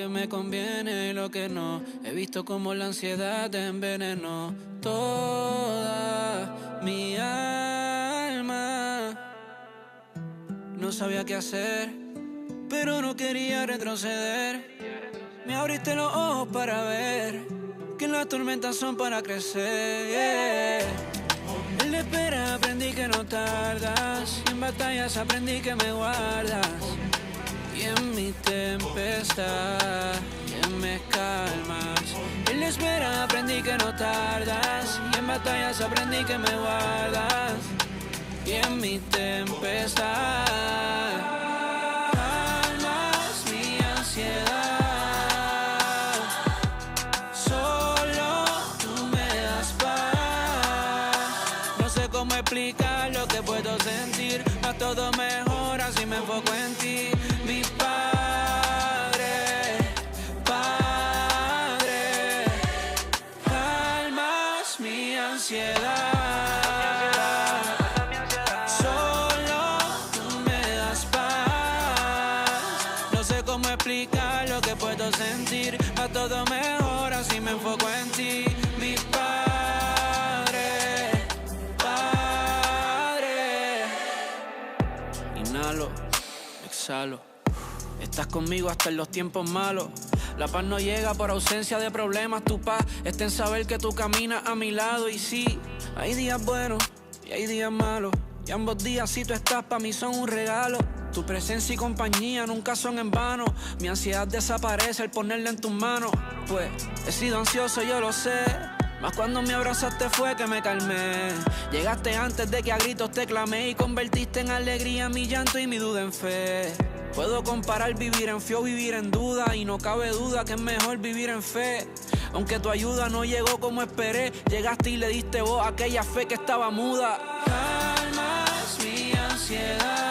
que me conviene y lo que no. He visto como la ansiedad te envenenó toda mi alma. No sabía qué hacer, pero no quería retroceder. Me abriste los ojos para ver que las tormentas son para crecer. En la espera aprendí que no tardas, y en batallas aprendí que me guardas. Y en mi tempestad, me calmas. En la espera aprendí que no tardas, y en batallas aprendí que me guardas. Y en mi tempestad, calmas mi ansiedad. Solo tú me das paz. No sé cómo explicar lo que puedo sentir, mas todo mejora si me enfoco en ti. Mi Padre, Padre, calmas mi ansiedad. Solo tú me das paz. No sé cómo explicar lo que puedo sentir, a todo mejora si me enfoco en ti. Mi Padre, Padre. Inhalo, exhalo. Estás conmigo hasta en los tiempos malos. La paz no llega por ausencia de problemas. Tu paz está en saber que tú caminas a mi lado. Y sí, hay días buenos y hay días malos, y ambos días si tú estás pa' mí son un regalo. Tu presencia y compañía nunca son en vano. Mi ansiedad desaparece al ponerla en tus manos. Pues he sido ansioso, yo lo sé, mas cuando me abrazaste fue que me calmé. Llegaste antes de que a gritos te clamé, y convertiste en alegría mi llanto y mi duda en fe. Puedo comparar vivir en fe o vivir en duda, y no cabe duda que es mejor vivir en fe. Aunque tu ayuda no llegó como esperé, llegaste y le diste voz a aquella fe que estaba muda. Calmas mi ansiedad.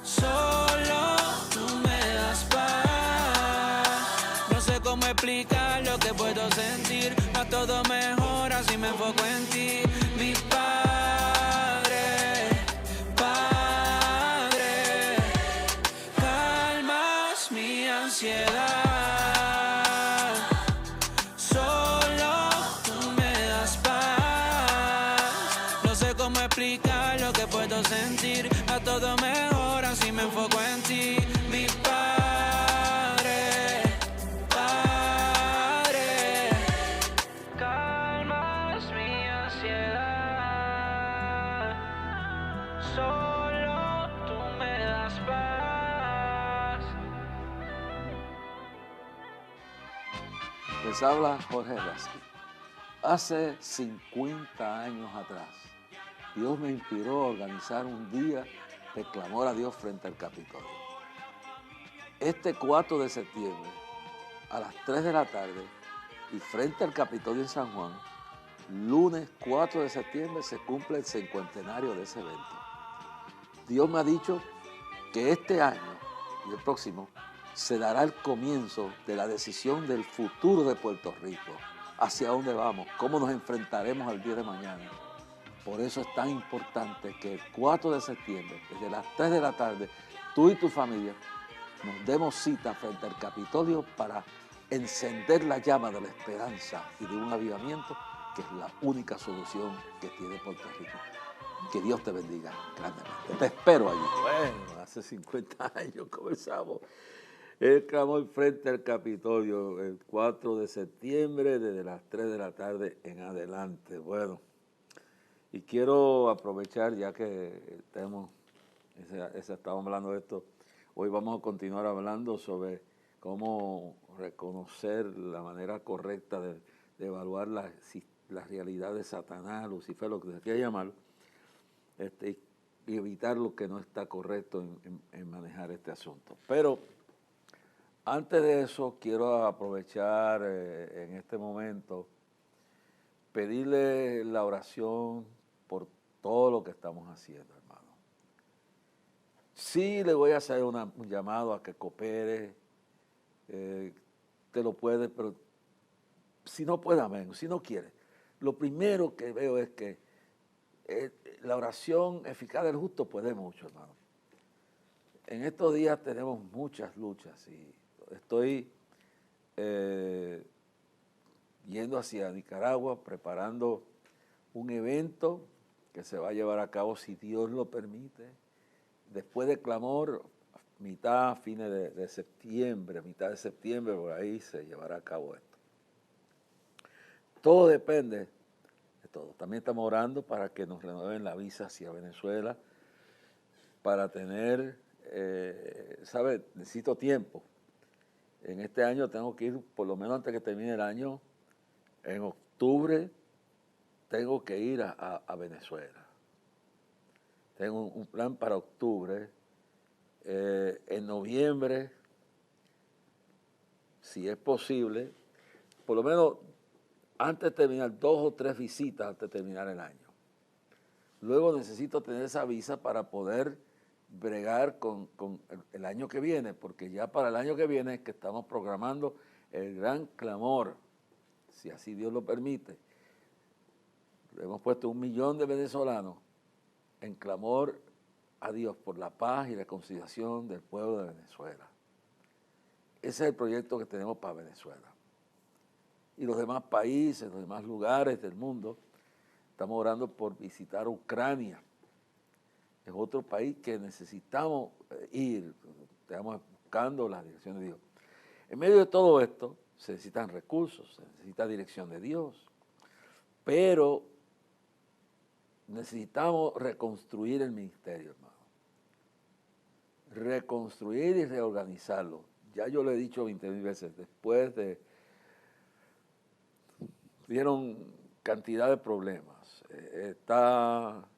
Solo tú me das paz. No sé cómo explicar lo que puedo sentir, a todo mejora si me enfoco en ti. Mi Padre, Padre, calmas mi ansiedad. Solo tú me das paz. No sé cómo explicar lo que puedo sentir, a todo mejora si me enfoco en ti. Mi Padre, Padre, calmas mi ansiedad. Solo tú me das paz. Les habla Jorge Rasky. Hace 50 años atrás, Dios me inspiró a organizar un día de clamor a Dios frente al Capitolio. Este 4 de septiembre, a las 3 de la tarde, y frente al Capitolio en San Juan, lunes 4 de septiembre se cumple el cincuentenario de ese evento. Dios me ha dicho que este año y el próximo se dará el comienzo de la decisión del futuro de Puerto Rico, hacia dónde vamos, cómo nos enfrentaremos al día de mañana. Por eso es tan importante que el 4 de septiembre, desde las 3 de la tarde, tú y tu familia nos demos cita frente al Capitolio para encender la llama de la esperanza y de un avivamiento que es la única solución que tiene Puerto Rico. Que Dios te bendiga grandemente. Te espero allí. Bueno, hace 50 años comenzamos el clamor frente al Capitolio, el 4 de septiembre, desde las 3 de la tarde en adelante. Bueno, y quiero aprovechar, ya que estamos hablando de esto, hoy vamos a continuar hablando sobre cómo reconocer la manera correcta de evaluar la realidad de Satanás, Lucifer, lo que se quiera llamar, y evitar lo que no está correcto en manejar este asunto. Pero antes de eso, quiero aprovechar en este momento, pedirle la oración por todo lo que estamos haciendo, hermano. Sí le voy a hacer un llamado a que coopere, te lo puede, pero si no puede, amén, si no quiere. Lo primero que veo es que la oración eficaz del justo puede mucho, hermano. en estos días tenemos muchas luchas y estoy yendo hacia Nicaragua preparando un evento que se va a llevar a cabo, si Dios lo permite, después de Clamor, fines de septiembre, mitad de septiembre, por ahí se llevará a cabo esto. Todo depende de todo. También estamos orando para que nos renueven la visa hacia Venezuela, para tener, ¿sabe? Necesito tiempo. En este año tengo que ir, por lo menos antes que termine el año, en octubre tengo que ir a Venezuela. Tengo un plan para octubre. En noviembre, si es posible, por lo menos antes de terminar 2 o 3 visitas antes de terminar el año. Luego necesito tener esa visa para poder bregar con el año que viene, porque ya para el año que viene es que estamos programando el gran clamor, si así Dios lo permite. Hemos puesto 1 millón de venezolanos en clamor a Dios por la paz y la reconciliación del pueblo de Venezuela. Ese es el proyecto que tenemos para Venezuela. Y los demás países, los demás lugares del mundo, estamos orando por visitar Ucrania. Es otro país que necesitamos ir, estamos buscando la dirección de Dios. En medio de todo esto, se necesitan recursos, se necesita dirección de Dios, pero necesitamos reconstruir el ministerio, hermano. Reconstruir y reorganizarlo. Ya yo lo he dicho 20,000 veces, después dieron cantidad de problemas. Está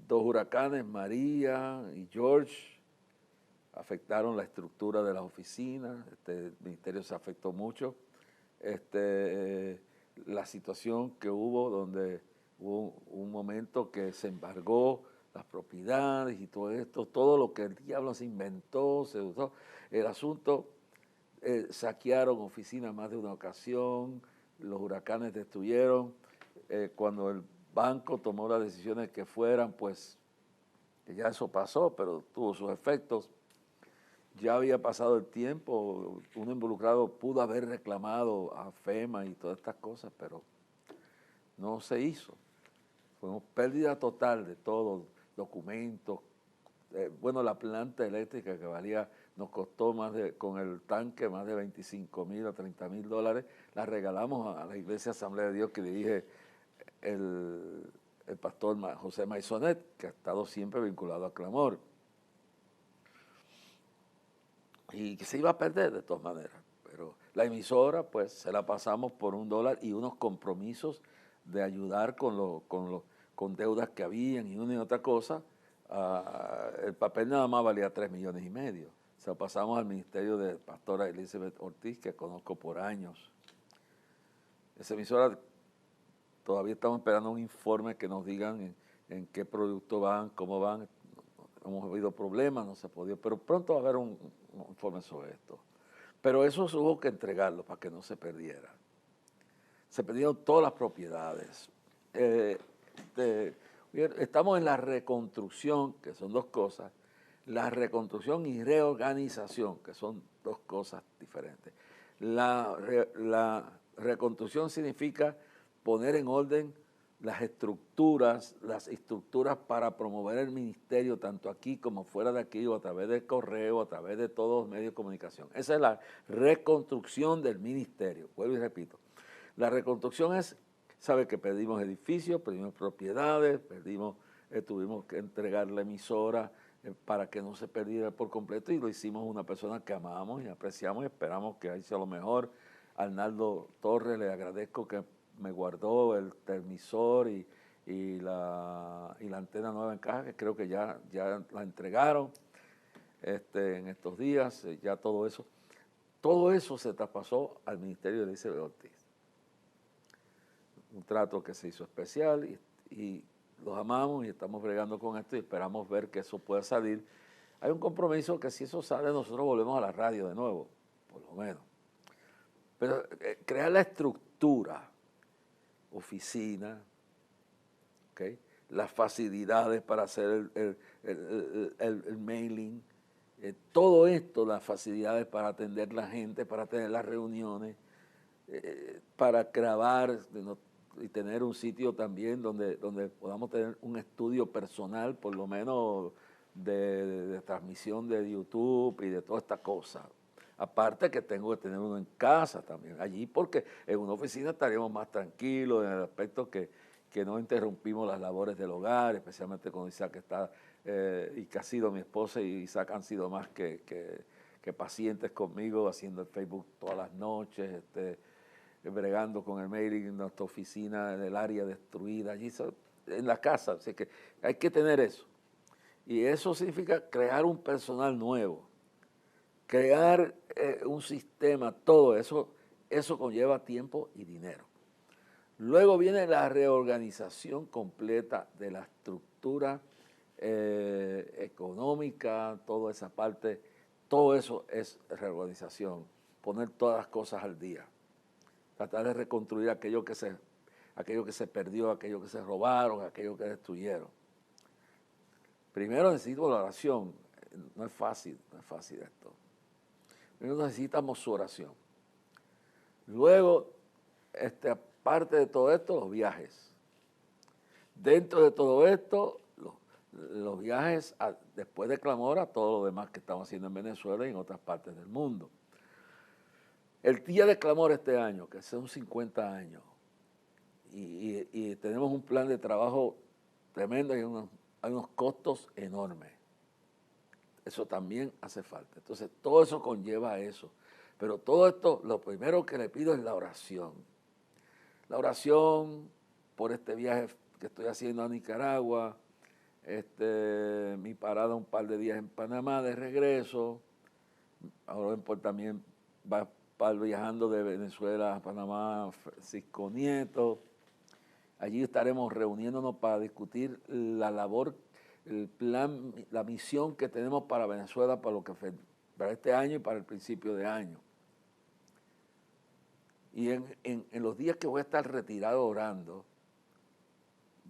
2 huracanes, María y George, afectaron la estructura de las oficinas, el ministerio se afectó mucho. La situación que hubo, donde hubo un momento que se embargó las propiedades y todo esto, todo lo que el diablo se inventó, se usó. El asunto, saquearon oficinas más de una ocasión, los huracanes destruyeron. Cuando el banco tomó las decisiones que fueran, pues que ya eso pasó, pero tuvo sus efectos. Ya había pasado el tiempo, uno involucrado pudo haber reclamado a FEMA y todas estas cosas, pero no se hizo. Fue una pérdida total de todo, documentos. Bueno, la planta eléctrica que valía, nos costó con el tanque más de 25,000 a 30,000 dólares, la regalamos a la Iglesia Asamblea de Dios que dirige el pastor José Maisonet, que ha estado siempre vinculado a Clamor. Y que se iba a perder de todas maneras. Pero la emisora, pues, se la pasamos por $1 y unos compromisos de ayudar con deudas que habían y una y otra cosa. El papel nada más valía 3,5 millones. Se lo pasamos al ministerio de pastora Elizabeth Ortiz, que conozco por años. Esa emisora, todavía estamos esperando un informe que nos digan en qué producto van, cómo van. Hemos habido problemas, no se ha podido, pero pronto va a haber un informe sobre esto. Pero eso hubo que entregarlo para que no se perdiera. Se perdieron todas las propiedades. Estamos en la reconstrucción, que son 2 cosas. La reconstrucción y reorganización, que son 2 cosas diferentes. La reconstrucción significa poner en orden las estructuras para promover el ministerio, tanto aquí como fuera de aquí, o a través del correo, a través de todos los medios de comunicación. Esa es la reconstrucción del ministerio. Vuelvo y repito. La reconstrucción es, sabe que perdimos edificios, perdimos propiedades, tuvimos que entregar la emisora para que no se perdiera por completo, y lo hicimos una persona que amamos y apreciamos y esperamos que sea lo mejor. Arnaldo Torres, le agradezco que me guardó el televisor y la antena nueva en caja, que creo que ya la entregaron en estos días, ya todo eso se traspasó al ministerio de Elizabeth Ortiz. Un trato que se hizo especial y los amamos y estamos bregando con esto y esperamos ver que eso pueda salir. Hay un compromiso que si eso sale, nosotros volvemos a la radio de nuevo, por lo menos. Pero crear la estructura, oficina, ¿okay? Las facilidades para hacer el mailing, todo esto, las facilidades para atender la gente, para tener las reuniones, para grabar y tener un sitio también donde podamos tener un estudio personal, por lo menos de transmisión de YouTube y de toda esta cosa. Aparte que tengo que tener uno en casa también, allí, porque en una oficina estaríamos más tranquilos en el aspecto que no interrumpimos las labores del hogar, especialmente cuando Isaac está, y que ha sido mi esposa y Isaac han sido más que pacientes conmigo, haciendo el Facebook todas las noches, bregando con el mailing en nuestra oficina, en el área destruida, allí en la casa. Así que hay que tener eso. Y eso significa crear un personal nuevo, crear un sistema, todo eso conlleva tiempo y dinero. Luego viene la reorganización completa de la estructura económica, toda esa parte, todo eso es reorganización, poner todas las cosas al día, tratar de reconstruir aquello que se perdió, aquello que se robaron, aquello que destruyeron. Primero necesito la oración, no es fácil esto. Primero necesitamos su oración. Luego, aparte de todo esto, los viajes. Dentro de todo esto, los viajes después de Clamor a todo lo demás que estamos haciendo en Venezuela y en otras partes del mundo. El día de Clamor este año, que son 50 años, y tenemos un plan de trabajo tremendo y hay unos costos enormes. Eso también hace falta. Entonces, todo eso conlleva a eso. Pero todo esto, lo primero que le pido es la oración. La oración por este viaje que estoy haciendo a Nicaragua, mi parada un par de días en Panamá de regreso. Ahora también va a estar viajando de Venezuela a Panamá Francisco Nieto. Allí estaremos reuniéndonos para discutir la labor, el plan, la misión que tenemos para Venezuela para este año y para el principio de año. Y en los días que voy a estar retirado orando,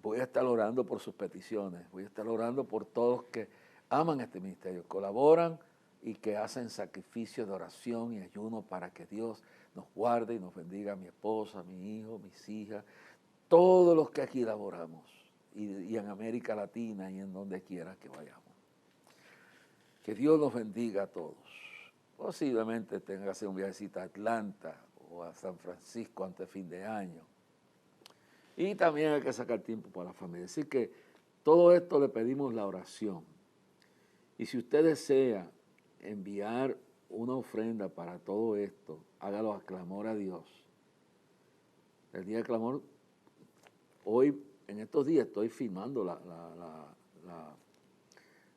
voy a estar orando por sus peticiones, voy a estar orando por todos los que aman este ministerio, colaboran y que hacen sacrificios de oración y ayuno para que Dios nos guarde y nos bendiga a mi esposa, a mi hijo, mis hijas, todos los que aquí laboramos y en América Latina y en donde quiera que vayamos. Que Dios nos bendiga a todos. Posiblemente tenga que hacer un viajecito a Atlanta o a San Francisco antes de fin de año. Y también hay que sacar tiempo para la familia. Así que todo esto le pedimos la oración. Y si usted desea enviar una ofrenda para todo esto, hágalo a clamor a Dios. El día de clamor, hoy, en estos días, estoy firmando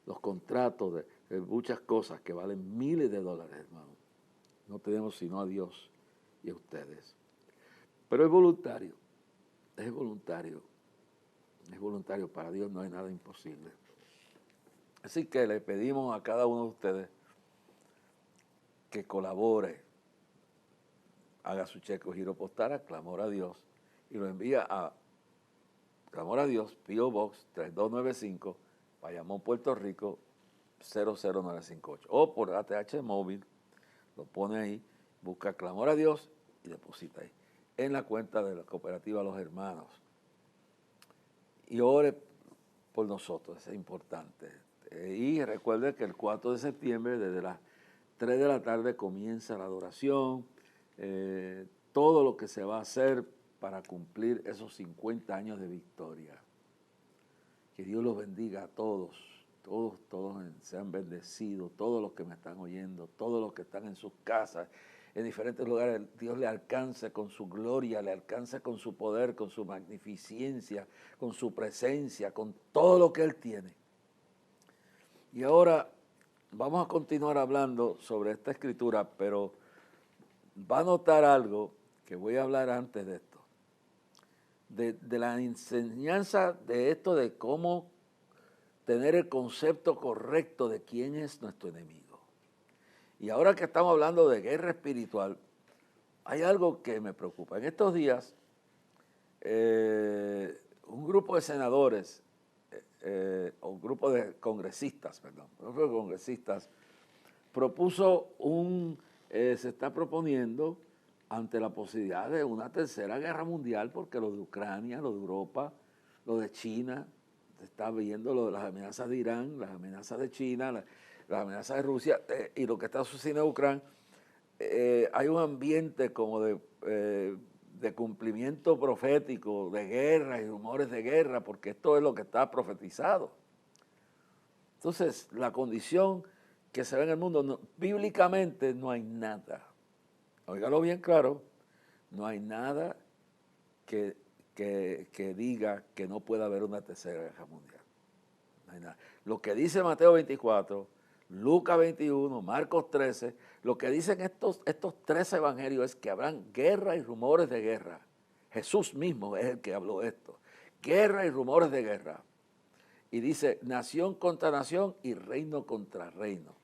los contratos de muchas cosas que valen miles de dólares, hermano. No tenemos sino a Dios y a ustedes. Pero es voluntario. Es voluntario. Es voluntario. Para Dios no hay nada imposible. Así que le pedimos a cada uno de ustedes que colabore, haga su cheque o giro postal a Clamor a Dios y lo envía a Clamor a Dios, P.O. Box 3295, Bayamón, Puerto Rico 00958. O por ATH móvil, lo pone ahí, busca Clamor a Dios y deposita ahí, en la cuenta de la cooperativa Los Hermanos. Y ore por nosotros, es importante. Y recuerde que el 4 de septiembre, desde las 3 de la tarde, comienza la adoración, todo lo que se va a hacer para cumplir esos 50 años de victoria. Que Dios los bendiga a todos, todos sean bendecidos, todos los que me están oyendo, todos los que están en sus casas, en diferentes lugares, Dios le alcance con su gloria, le alcance con su poder, con su magnificencia, con su presencia, con todo lo que Él tiene. Y ahora vamos a continuar hablando sobre esta escritura, pero va a notar algo que voy a hablar antes de esto. De la enseñanza de esto, de cómo tener el concepto correcto de quién es nuestro enemigo. Y ahora que estamos hablando de guerra espiritual, hay algo que me preocupa. En estos días, un grupo de senadores, o un grupo de congresistas, se está proponiendo ante la posibilidad de una tercera guerra mundial, porque lo de Ucrania, lo de Europa, lo de China, se está viendo lo de las amenazas de Irán, las amenazas de China, las amenazas de Rusia y lo que está sucediendo en Ucrania. Hay un ambiente como de cumplimiento profético, de guerra y rumores de guerra, porque esto es lo que está profetizado. Entonces, la condición que se ve en el mundo, bíblicamente no hay nada. Óigalo bien claro, no hay nada que diga que no pueda haber una tercera guerra mundial. No hay nada. Lo que dice Mateo 24, Lucas 21, Marcos 13, lo que dicen estos 13 evangelios es que habrán guerra y rumores de guerra. Jesús mismo es el que habló esto. Guerra y rumores de guerra. Y dice nación contra nación y reino contra reino.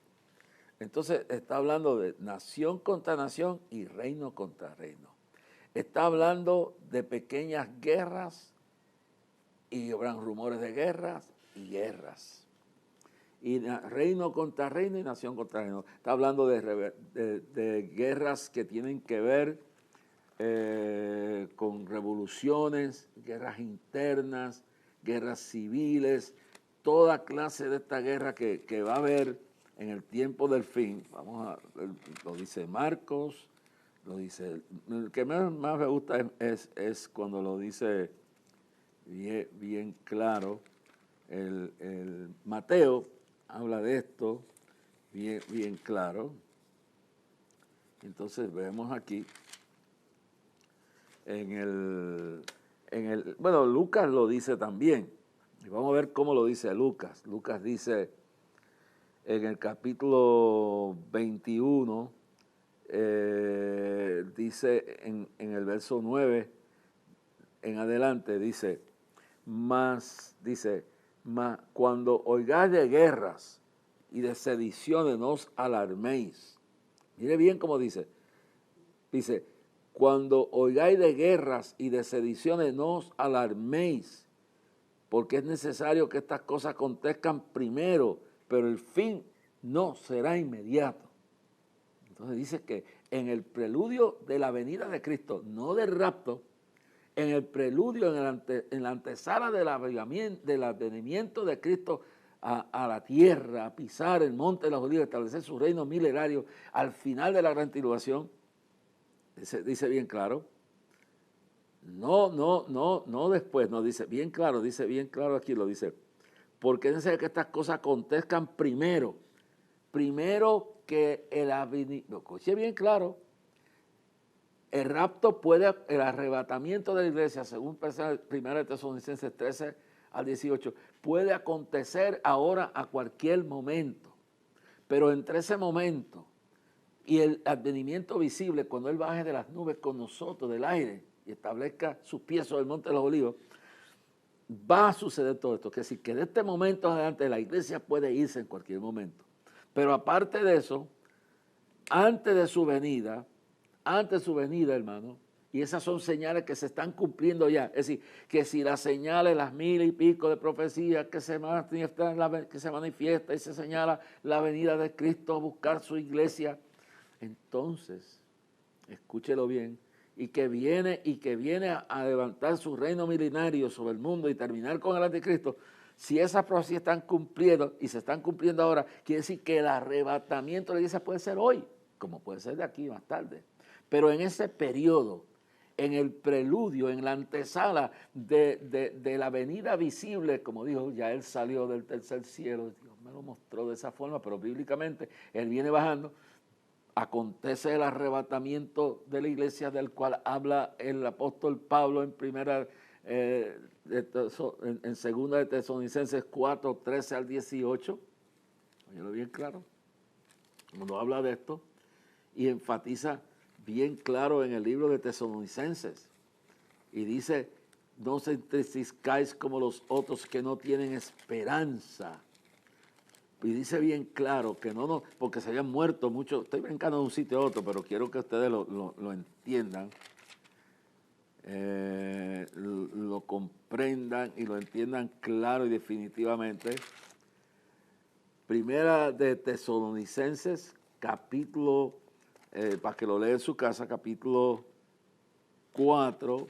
Entonces está hablando de nación contra nación y reino contra reino. Está hablando de pequeñas guerras y habrán rumores de guerras y guerras. Y reino contra reino y nación contra reino. Está hablando de guerras que tienen que ver con revoluciones, guerras internas, guerras civiles, toda clase de esta guerra que va a haber en el tiempo del fin. Lo dice Marcos, lo dice, el que más me gusta es cuando lo dice bien claro, el Mateo habla de esto bien claro. Entonces vemos aquí bueno, Lucas lo dice también. Y vamos a ver cómo lo dice Lucas. Lucas dice en el capítulo 21, dice en el verso 9 en adelante, dice, mas cuando oigáis de guerras y de sediciones no os alarméis. Mire bien cómo dice, cuando oigáis de guerras y de sediciones no os alarméis, porque es necesario que estas cosas acontezcan primero, pero el fin no será inmediato. Entonces dice que en el preludio de la venida de Cristo, no del rapto, en el preludio, en la antesala del advenimiento de Cristo a la tierra, a pisar el monte de los olivos, establecer su reino milenario, al final de la gran tribulación, dice bien claro, no después, no dice bien claro aquí, lo dice, porque es necesario que estas cosas acontezcan primero que el advenimiento, escuche bien claro, el rapto el arrebatamiento de la iglesia, según 1 Tesalonicenses 13 al 18, puede acontecer ahora a cualquier momento, pero entre ese momento y el advenimiento visible, cuando Él baje de las nubes con nosotros, del aire, y establezca sus pies sobre el monte de los olivos, va a suceder todo esto. Que decir, que de este momento adelante la iglesia puede irse en cualquier momento. Pero aparte de eso, antes de su venida, hermano, y esas son señales que se están cumpliendo ya. Es decir, que si las señales, las 1000 y pico de profecías que se manifiesta y se señala la venida de Cristo a buscar su iglesia, entonces, escúchelo bien, y que viene a levantar su reino milenario sobre el mundo y terminar con el anticristo, si esas profecías están cumpliendo y se están cumpliendo ahora, quiere decir que el arrebatamiento de la iglesia puede ser hoy, como puede ser de aquí más tarde. Pero en ese periodo, en el preludio, en la antesala de la venida visible, como dijo, ya Él salió del tercer cielo, Dios me lo mostró de esa forma, pero bíblicamente Él viene bajando. Acontece el arrebatamiento de la iglesia del cual habla el apóstol Pablo en segunda de Tesalonicenses 4, 13 al 18. Óyelo bien claro. Cuando habla de esto y enfatiza bien claro en el libro de Tesalonicenses y dice, no se entristezcáis como los otros que no tienen esperanza. Y dice bien claro que no, porque se habían muerto muchos. Estoy brincando de un sitio a otro, pero quiero que ustedes lo entiendan, lo comprendan y lo entiendan claro y definitivamente. Primera de Tesalonicenses, capítulo, para que lo lea en su casa, capítulo 4,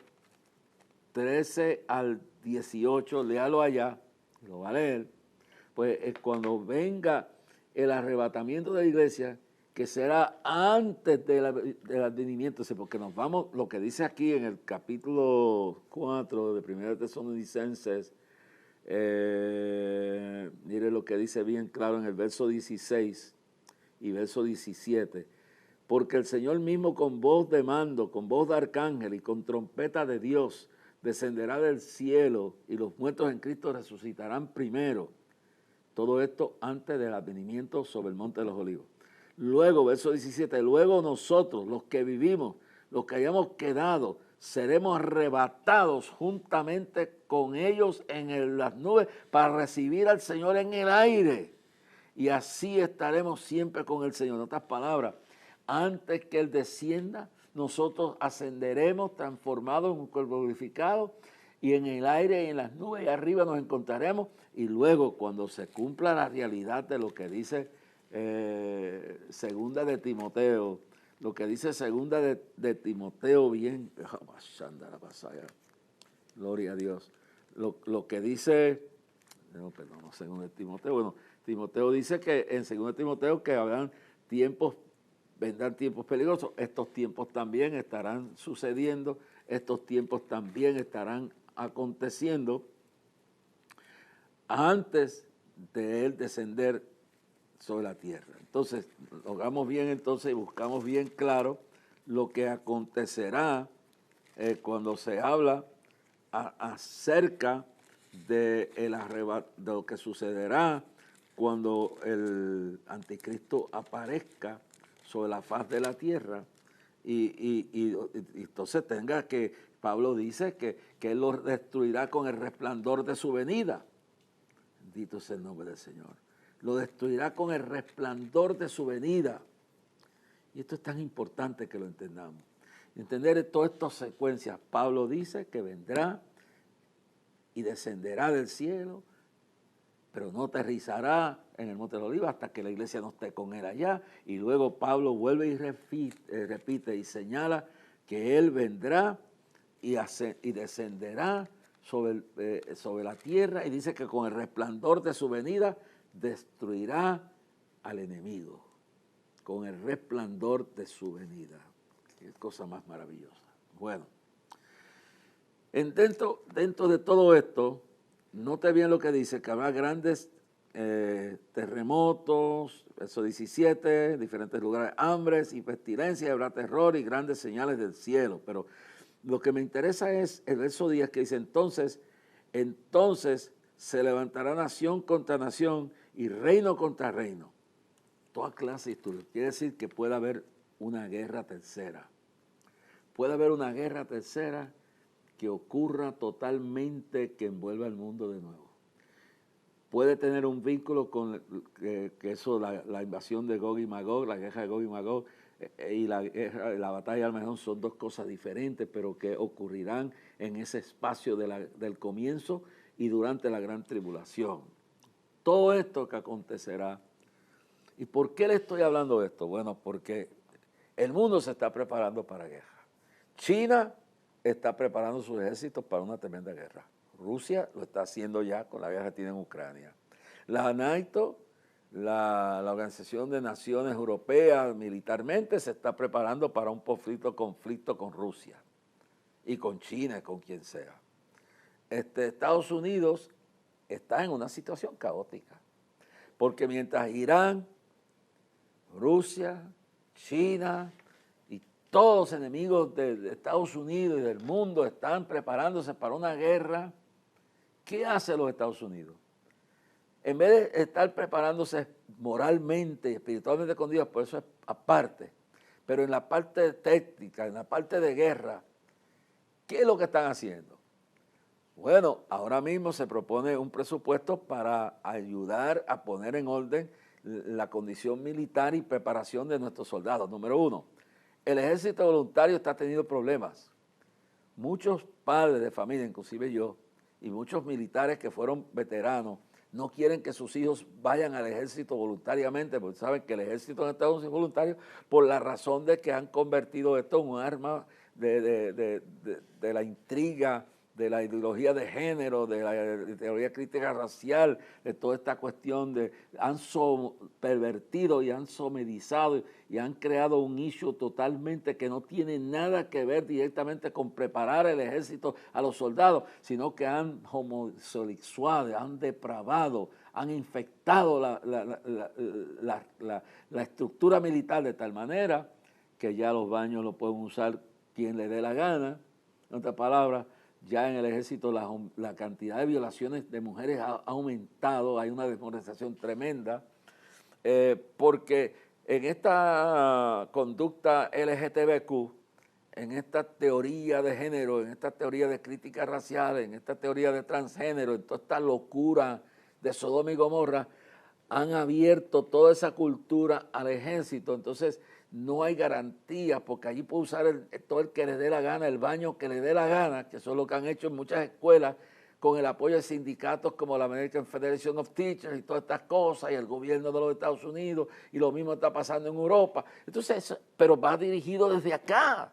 13 al 18, léalo allá, lo va a leer. Pues cuando venga el arrebatamiento de la iglesia, que será antes del advenimiento, porque nos vamos, lo que dice aquí en el capítulo 4 de 1 Tesalonicenses, mire lo que dice bien claro en el verso 16 y verso 17, porque el Señor mismo con voz de mando, con voz de arcángel y con trompeta de Dios, descenderá del cielo y los muertos en Cristo resucitarán primero. Todo esto antes del advenimiento sobre el monte de los olivos. Luego, verso 17, luego nosotros, los que vivimos, los que hayamos quedado, seremos arrebatados juntamente con ellos en las nubes para recibir al Señor en el aire. Y así estaremos siempre con el Señor. En otras palabras, antes que Él descienda, nosotros ascenderemos transformados en un cuerpo glorificado y en el aire y en las nubes y arriba nos encontraremos. Y luego, cuando se cumpla la realidad de lo que dice segunda de Timoteo, lo que dice segunda de Timoteo, bien, gloria a Dios, lo que dice, no, perdón, segunda de Timoteo, bueno, Timoteo dice que en segunda de Timoteo que habrán tiempos, vendrán tiempos peligrosos, estos tiempos también estarán sucediendo, estos tiempos también estarán aconteciendo antes de Él descender sobre la tierra. Entonces, logramos bien entonces y buscamos bien claro lo que acontecerá cuando se habla acerca de lo que sucederá cuando el anticristo aparezca sobre la faz de la tierra y entonces tenga que, Pablo dice que Él lo destruirá con el resplandor de su venida. Bendito sea el nombre del Señor. Lo destruirá con el resplandor de su venida. Y esto es tan importante que lo entendamos. Entender todas estas secuencias. Pablo dice que vendrá y descenderá del cielo, pero no aterrizará en el Monte de los Olivos hasta que la iglesia no esté con él allá. Y luego Pablo vuelve y repite y señala que él vendrá y descenderá sobre la tierra y dice que con el resplandor de su venida destruirá al enemigo. Con el resplandor de su venida. Qué cosa más maravillosa. Bueno, dentro de todo esto, note bien lo que dice, que habrá grandes terremotos, verso 17, diferentes lugares, hambres y pestilencias, habrá terror y grandes señales del cielo. Pero lo que me interesa es el verso 10 que dice, entonces se levantará nación contra nación y reino contra reino. Toda clase de estudios. Quiere decir que puede haber una guerra tercera. Puede haber una guerra tercera que ocurra totalmente, que envuelva al mundo de nuevo. Puede tener un vínculo con eso, la invasión de Gog y Magog, la guerra de Gog y Magog, y la batalla de Armagedón son dos cosas diferentes, pero que ocurrirán en ese espacio del comienzo y durante la gran tribulación. Todo esto que acontecerá. ¿Y por qué le estoy hablando de esto? Bueno, porque el mundo se está preparando para guerra. China está preparando sus ejércitos para una tremenda guerra. Rusia lo está haciendo ya con la guerra que tiene en Ucrania. La NATO, la Organización de Naciones Europeas, militarmente se está preparando para un conflicto con Rusia y con China, con quien sea. Estados Unidos está en una situación caótica, porque mientras Irán, Rusia, China y todos los enemigos de Estados Unidos y del mundo están preparándose para una guerra, ¿qué hace los Estados Unidos? En vez de estar preparándose moralmente y espiritualmente con Dios, por eso es aparte, pero en la parte técnica, en la parte de guerra, ¿qué es lo que están haciendo? Bueno, ahora mismo se propone un presupuesto para ayudar a poner en orden la condición militar y preparación de nuestros soldados. Número uno, el ejército voluntario está teniendo problemas. Muchos padres de familia, inclusive yo, y muchos militares que fueron veteranos, no quieren que sus hijos vayan al ejército voluntariamente, porque saben que el ejército en Estados Unidos es voluntario, por la razón de que han convertido esto en un arma de la intriga, de la ideología de género, de la teoría crítica racial, de toda esta cuestión han pervertido y han somedizado y han creado un issue totalmente que no tiene nada que ver directamente con preparar el ejército a los soldados, sino que han homosexuado, han depravado, han infectado la estructura militar de tal manera que ya los baños los pueden usar quien le dé la gana. En otras palabras, ya en el ejército la cantidad de violaciones de mujeres ha aumentado, hay una desmoralización tremenda, porque en esta conducta LGTBQ, en esta teoría de género, en esta teoría de crítica racial, en esta teoría de transgénero, en toda esta locura de Sodoma y Gomorra, han abierto toda esa cultura al ejército. Entonces no hay garantía, porque allí puede usar todo el que le dé la gana, el baño que le dé la gana, que eso es lo que han hecho en muchas escuelas, con el apoyo de sindicatos como la American Federation of Teachers y todas estas cosas, y el gobierno de los Estados Unidos, y lo mismo está pasando en Europa. Entonces, pero va dirigido desde acá.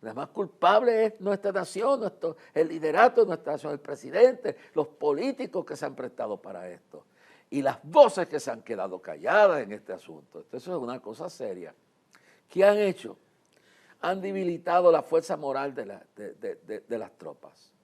La más culpable es nuestra nación, el liderato de nuestra nación, el presidente, los políticos que se han prestado para esto, y las voces que se han quedado calladas en este asunto. Entonces, eso es una cosa seria. ¿Qué han hecho? Han debilitado la fuerza moral de las tropas.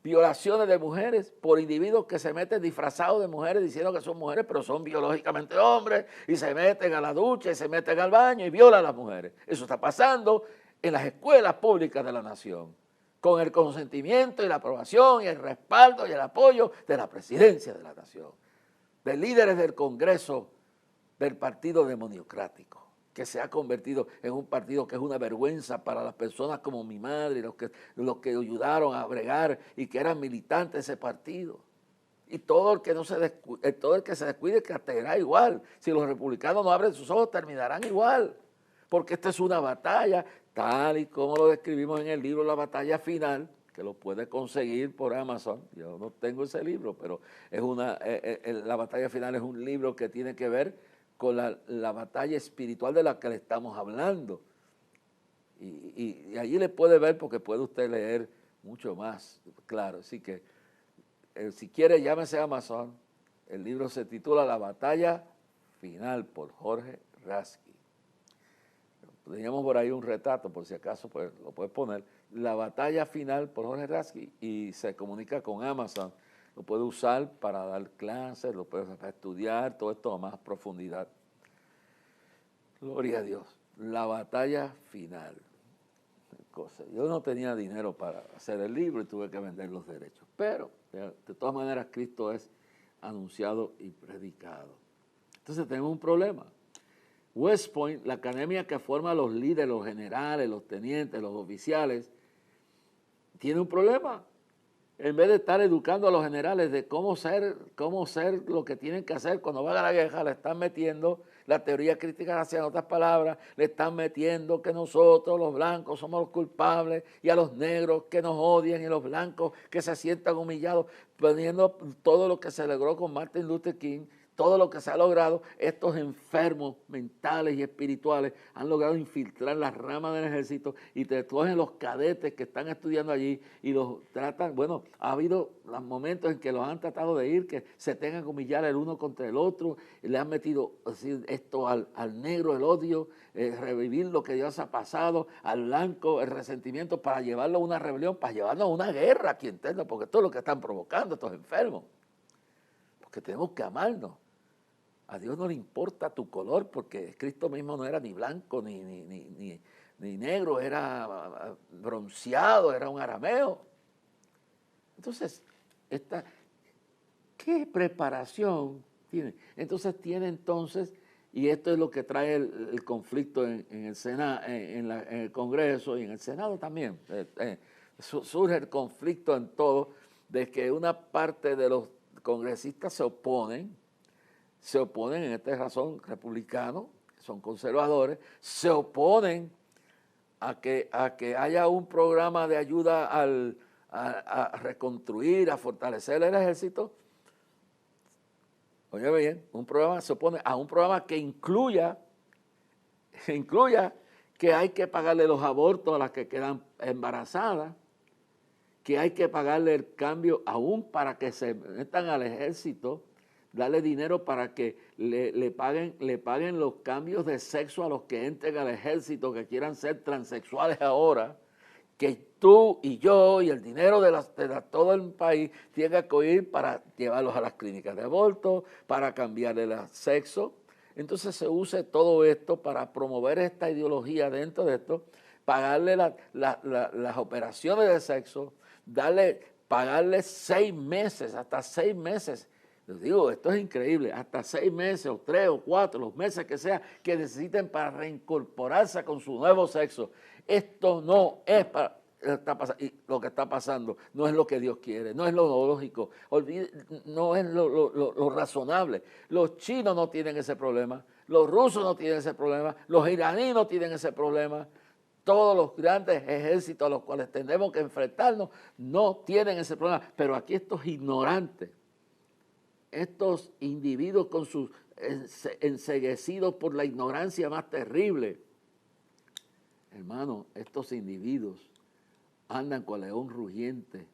Violaciones de mujeres por individuos que se meten disfrazados de mujeres diciendo que son mujeres, pero son biológicamente hombres, y se meten a la ducha y se meten al baño y violan a las mujeres. Eso está pasando en las escuelas públicas de la nación, con el consentimiento y la aprobación y el respaldo y el apoyo de la presidencia de la nación, de líderes del Congreso del Partido Democrático, que se ha convertido en un partido que es una vergüenza para las personas como mi madre, los que ayudaron a bregar y que eran militantes de ese partido. Y todo el que se descuide caerá igual. Si los republicanos no abren sus ojos, terminarán igual. Porque esta es una batalla, tal y como lo describimos en el libro La Batalla Final, que lo puede conseguir por Amazon. Yo no tengo ese libro, pero es La Batalla Final es un libro que tiene que ver con la batalla espiritual de la que le estamos hablando. Y allí le puede ver, porque puede usted leer mucho más, claro. Así que, si quiere, llámese a Amazon. El libro se titula La Batalla Final, por Jorge Rasky. Teníamos por ahí un retrato, por si acaso pues, lo puedes poner. La Batalla Final, por Jorge Rasky, y se comunica con Amazon. Lo puede usar para dar clases, lo puede para estudiar, todo esto a más profundidad. Gloria a Dios. La Batalla Final. Yo no tenía dinero para hacer el libro y tuve que vender los derechos. Pero, de todas maneras, Cristo es anunciado y predicado. Entonces tenemos un problema. West Point, la academia que forma a los líderes, los generales, los tenientes, los oficiales, tiene un problema. En vez de estar educando a los generales de cómo ser lo que tienen que hacer cuando van a la guerra, le están metiendo la teoría crítica racial, en otras palabras, le están metiendo que nosotros los blancos somos los culpables, y a los negros que nos odian, y los blancos que se sientan humillados, poniendo todo lo que se logró con Martin Luther King, todo lo que se ha logrado. Estos enfermos mentales y espirituales han logrado infiltrar las ramas del ejército y te cogen los cadetes que están estudiando allí y los tratan. Bueno, ha habido los momentos en que los han tratado de ir, que se tengan que humillar el uno contra el otro, y le han metido así, esto al negro, el odio, revivir lo que Dios ha pasado, al blanco, el resentimiento, para llevarlo a una rebelión, para llevarlo a una guerra aquí interna, porque esto es lo que están provocando estos enfermos. Porque tenemos que amarnos. A Dios no le importa tu color, porque Cristo mismo no era ni blanco ni negro, era bronceado, era un arameo. Entonces, ¿qué preparación tiene? Entonces y esto es lo que trae el conflicto en el Senado, en el Congreso y en el Senado también. Surge el conflicto en todo, de que una parte de los congresistas se oponen, en esta razón republicanos, son conservadores, se oponen a que haya un programa de ayuda a reconstruir, a fortalecer el ejército, Oye bien, un programa se opone a un programa que incluya que hay que pagarle los abortos a las que quedan embarazadas, que hay que pagarle el cambio aún para que se metan al ejército, darle dinero para que le paguen los cambios de sexo a los que entren al ejército, que quieran ser transexuales ahora, que tú y yo y el dinero de todo el país tenga que ir para llevarlos a las clínicas de aborto, para cambiarle el sexo. Entonces se use todo esto para promover esta ideología dentro de esto, pagarle las operaciones de sexo, pagarle 6 meses, hasta 6 meses. Les digo, esto es increíble, hasta 6 meses o 3 o 4, los meses que sea, que necesiten para reincorporarse con su nuevo sexo. Esto no es lo que está pasando, no es lo que Dios quiere, no es lo lógico, no es lo razonable. Los chinos no tienen ese problema, los rusos no tienen ese problema, los iraníes no tienen ese problema. Todos los grandes ejércitos a los cuales tenemos que enfrentarnos no tienen ese problema, pero aquí estos ignorantes, estos individuos con sus enceguecidos por la ignorancia más terrible, hermano, estos individuos andan con león rugiente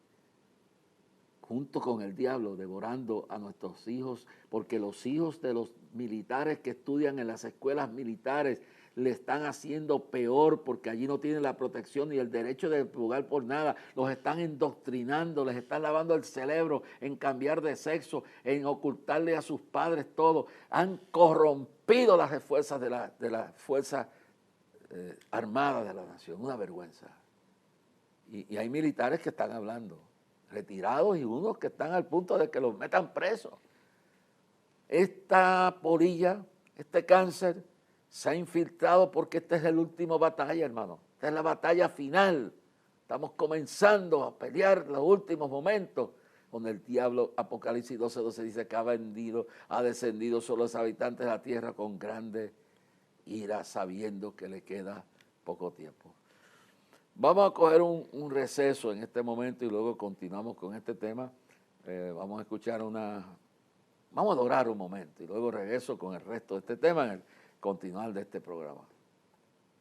junto con el diablo devorando a nuestros hijos, porque los hijos de los militares que estudian en las escuelas militares le están haciendo peor, porque allí no tienen la protección ni el derecho de jugar por nada. Los están indoctrinando, les están lavando el cerebro en cambiar de sexo, en ocultarle a sus padres todo. Han corrompido las fuerzas de la fuerza armada de la nación. Una vergüenza. Y hay militares que están hablando, retirados, y unos que están al punto de que los metan presos. Esta polilla, este cáncer, se ha infiltrado porque esta es la última batalla, hermano. Esta es la batalla final. Estamos comenzando a pelear los últimos momentos, donde el diablo, Apocalipsis 12:12 dice que ha descendido sobre los habitantes de la tierra con grande ira, sabiendo que le queda poco tiempo. Vamos a coger un receso en este momento y luego continuamos con este tema. Vamos a escuchar vamos a adorar un momento y luego regreso con el resto de este tema en el continuar de este programa.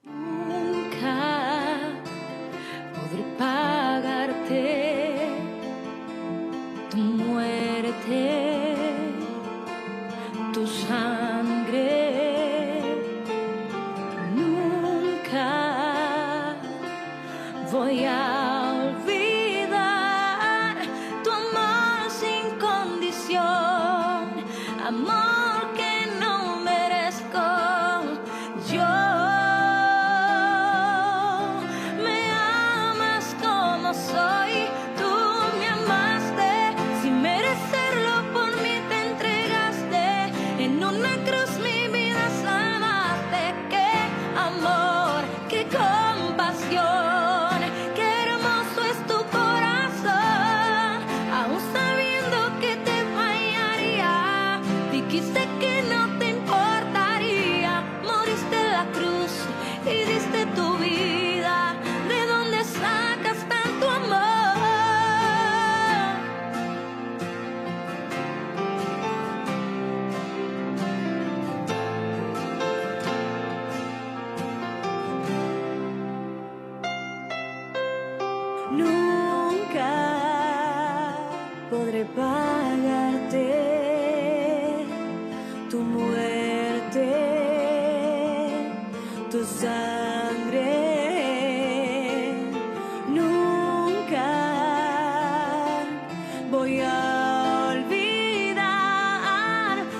Nunca podré pagarte tu muerte, tu sangre. Nunca voy a olvidar tu amor sin condición, amor que no merezco. Yo me amas como soy, tú me amaste sin merecerlo, por mí te entregaste, en una cruz mi vida salvaste. Qué amor, qué compasión, qué hermoso es tu corazón, aún sabiendo que te fallaría, dijiste que no te importaría, moriste en la cruz y diste tu vida. ¿De dónde sacas tanto amor? Nunca podré pagarte tu muerte, tu sangre. Nunca voy a olvidar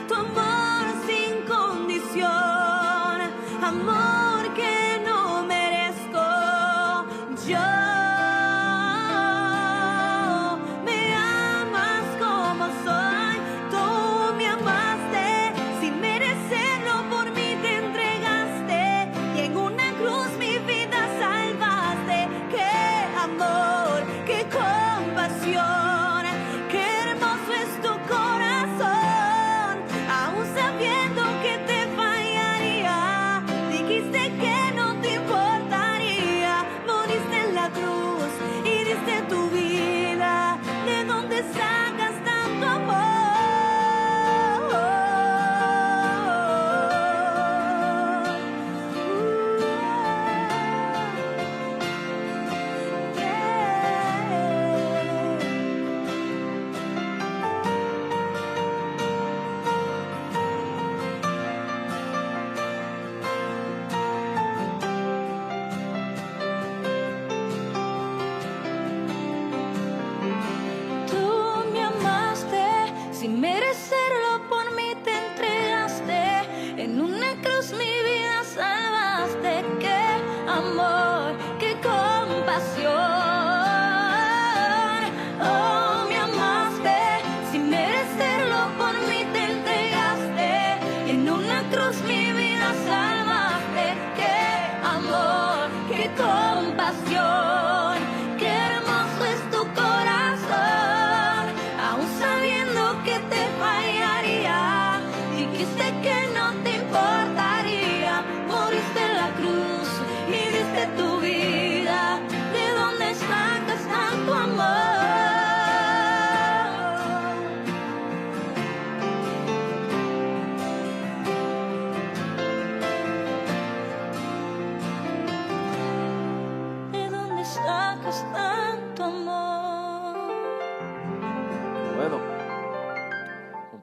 tu amor sin condición, amor que no merezco. Yo me amas como soy, tú me amaste sin merecerlo, por mí te entregaste, y en una cruz mi vida salvaste. Qué amor, qué compasión, qué hermoso es tu corazón, aún sabiendo que te fallaría, dijiste que no te importaría, moriste en la cruz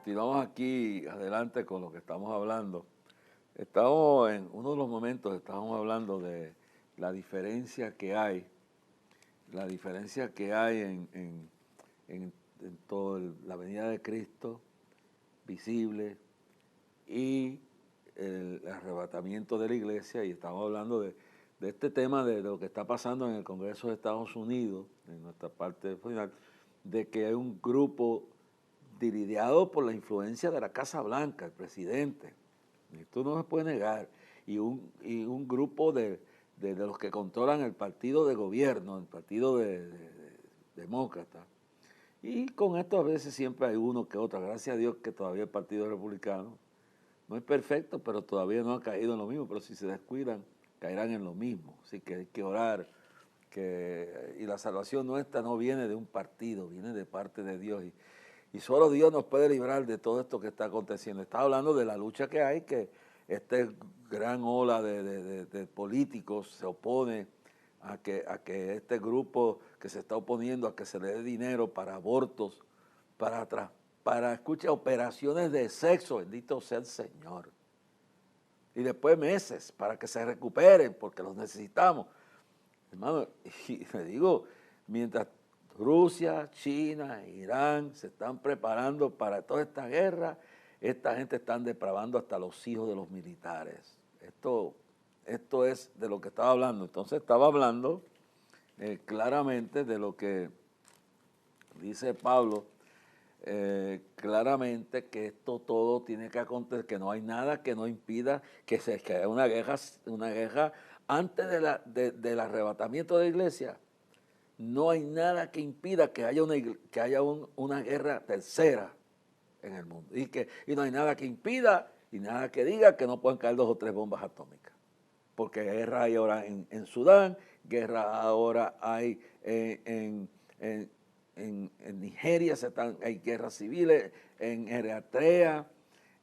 continuamos aquí adelante con lo que estamos hablando. Estamos en uno de los momentos, estamos hablando de la diferencia que hay en toda la venida de Cristo visible y el arrebatamiento de la iglesia, y estamos hablando de este tema de lo que está pasando en el Congreso de Estados Unidos, en nuestra parte final, de que hay un grupo liderado por la influencia de la Casa Blanca, el presidente, esto no se puede negar, y un grupo de los que controlan el partido de gobierno, el partido de demócrata. Y con esto a veces siempre hay uno que otro. Gracias a Dios que todavía el Partido Republicano no es perfecto, pero todavía no ha caído en lo mismo. Pero si se descuidan, caerán en lo mismo. Así que hay que orar. Y la salvación nuestra no viene de un partido, viene de parte de Dios. Y solo Dios nos puede librar de todo esto que está aconteciendo. Está hablando de la lucha que hay, que esta gran ola de políticos se opone a que este grupo que se está oponiendo a que se le dé dinero para abortos, para escucha, operaciones de sexo, bendito sea el Señor. Y después meses para que se recuperen, porque los necesitamos. Hermano, y le digo, mientras Rusia, China, Irán se están preparando para toda esta guerra, esta gente están depravando hasta los hijos de los militares. Esto es de lo que estaba hablando. Entonces estaba hablando claramente de lo que dice Pablo, claramente que esto todo tiene que acontecer, que no hay nada que no impida que haya una guerra antes del arrebatamiento de la iglesia. No hay nada que impida que haya una guerra tercera en el mundo. Y no hay nada que impida y nada que diga que no puedan caer 2 o 3 bombas atómicas. Porque guerra hay ahora en Sudán, guerra ahora hay en Nigeria, hay guerras civiles, en Eritrea,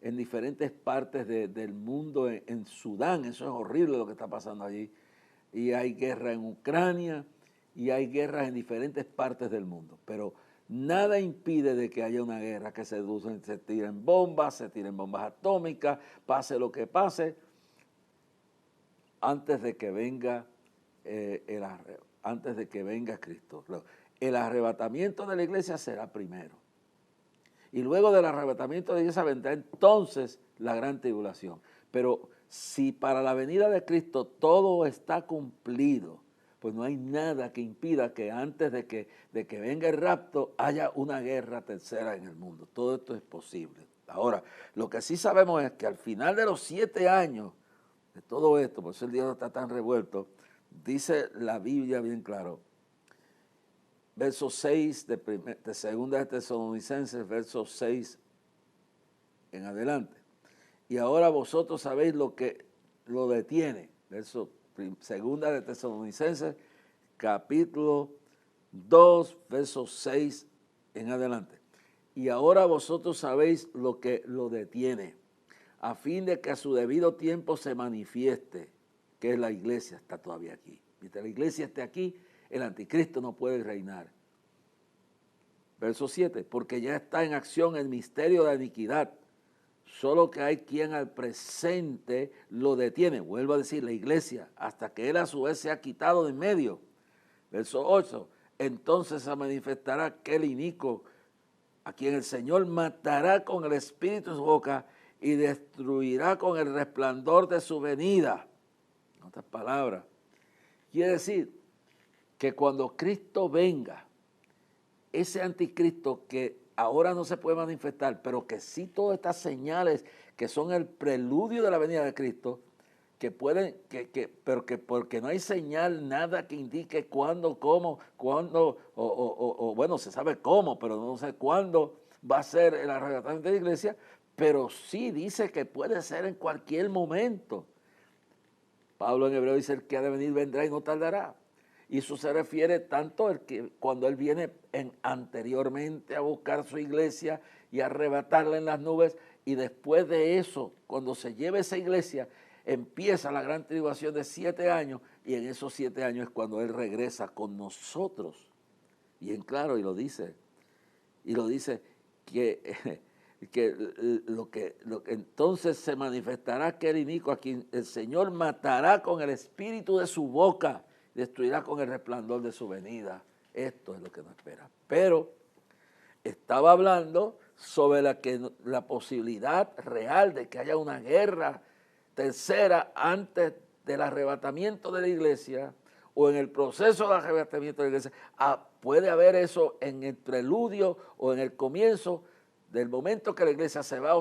en diferentes partes del mundo, en Sudán, eso es horrible lo que está pasando allí. Y hay guerra en Ucrania, y hay guerras en diferentes partes del mundo. Pero nada impide de que haya una guerra, que se tiren bombas atómicas, pase lo que pase, antes de que venga Cristo. El arrebatamiento de la iglesia será primero. Y luego del arrebatamiento de la iglesia vendrá entonces la gran tribulación. Pero si para la venida de Cristo todo está cumplido, pues no hay nada que impida que antes de que venga el rapto haya una guerra tercera en el mundo. Todo esto es posible. Ahora, lo que sí sabemos es que al final de los 7 años de todo esto, por eso el día no está tan revuelto, dice la Biblia bien claro, verso 6 de segunda de Tesalonicenses, verso 6 en adelante. Y ahora vosotros sabéis lo que lo detiene, verso segunda de Tesalonicenses, capítulo 2, verso 6 en adelante. Y ahora vosotros sabéis lo que lo detiene, a fin de que a su debido tiempo se manifieste, que es la iglesia, está todavía aquí. Mientras la iglesia esté aquí, el anticristo no puede reinar. Verso 7, porque ya está en acción el misterio de iniquidad, solo que hay quien al presente lo detiene, vuelvo a decir, la iglesia, hasta que él a su vez se ha quitado de en medio. Verso 8, entonces se manifestará aquel inicuo, a quien el Señor matará con el espíritu en su boca y destruirá con el resplandor de su venida. En otras palabras, quiere decir que cuando Cristo venga, ese anticristo que ahora no se puede manifestar, pero que sí todas estas señales que son el preludio de la venida de Cristo, pero que porque no hay señal, nada que indique cuándo, cómo, bueno, se sabe cómo, pero no sé cuándo va a ser el arrebatamiento de la iglesia, pero sí dice que puede ser en cualquier momento. Pablo en Hebreo dice, el que ha de venir vendrá y no tardará. Y eso se refiere tanto al que cuando él viene anteriormente a buscar su iglesia y a arrebatarla en las nubes, y después de eso, cuando se lleve esa iglesia, empieza la gran tribulación de 7 años, y en esos 7 años es cuando él regresa con nosotros. Y en claro, y lo dice que lo que entonces se manifestará aquel inicuo a quien el Señor matará con el espíritu de su boca, destruirá con el resplandor de su venida. Esto es lo que nos espera. Pero estaba hablando sobre la posibilidad real de que haya una guerra tercera antes del arrebatamiento de la iglesia o en el proceso de arrebatamiento de la iglesia. Puede haber eso en el preludio o en el comienzo del momento que la iglesia se va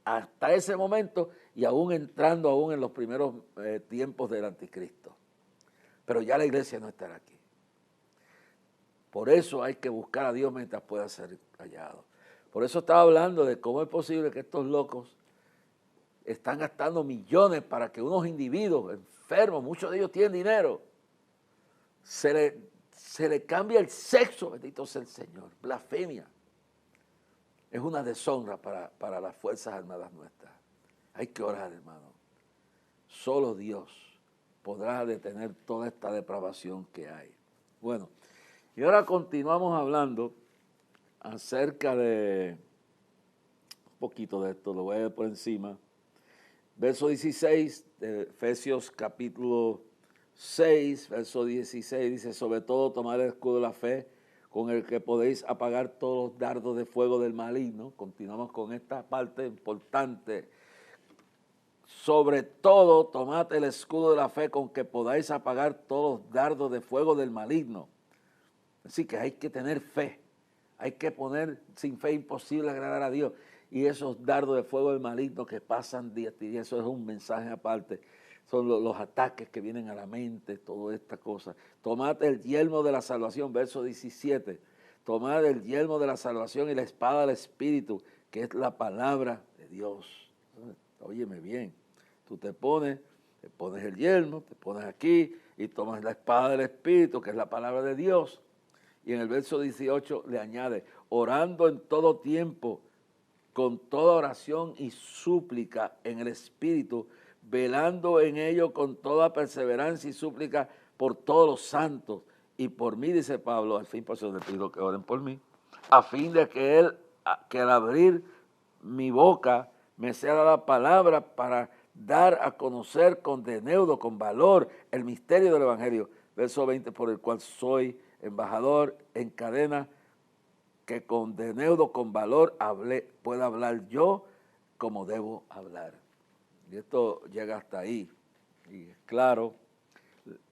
hasta ese momento y aún entrando aún en los primeros tiempos del anticristo. Pero ya la iglesia no estará aquí. Por eso hay que buscar a Dios mientras pueda ser hallado. Por eso estaba hablando de cómo es posible que estos locos están gastando millones para que unos individuos enfermos, muchos de ellos tienen dinero, se le cambia el sexo, bendito sea el Señor, blasfemia. Es una deshonra para las Fuerzas Armadas nuestras. Hay que orar, hermano. Solo Dios podrá detener toda esta depravación que hay. Bueno, y ahora continuamos hablando acerca de un poquito de esto, lo voy a ver por encima. Verso 16 de Efesios capítulo 6, verso 16, dice: sobre todo tomad el escudo de la fe, con el que podéis apagar todos los dardos de fuego del maligno. Continuamos con esta parte importante. Sobre todo tomad el escudo de la fe, con que podáis apagar todos los dardos de fuego del maligno. Así que hay que tener fe, hay que poner, sin fe imposible agradar a Dios. Y esos dardos de fuego del maligno que pasan día a día, eso es un mensaje aparte. Son los ataques que vienen a la mente, toda esta cosa. Tomad el yelmo de la salvación, verso 17. Tomad el yelmo de la salvación y la espada del Espíritu, que es la palabra de Dios. Óyeme bien, tú te pones el yelmo, te pones aquí y tomas la espada del Espíritu, que es la palabra de Dios. Y en el verso 18 le añade: orando en todo tiempo, con toda oración y súplica en el Espíritu, velando en ello con toda perseverancia y súplica por todos los santos. Y por mí, dice Pablo, al fin por eso les pido que oren por mí, a fin de que al abrir mi boca me sea dada palabra para dar a conocer con denuedo, con valor, el misterio del Evangelio. Verso 20, por el cual soy embajador en cadena, que con denuedo, con valor, pueda hablar yo como debo hablar. Y esto llega hasta ahí. Y es claro,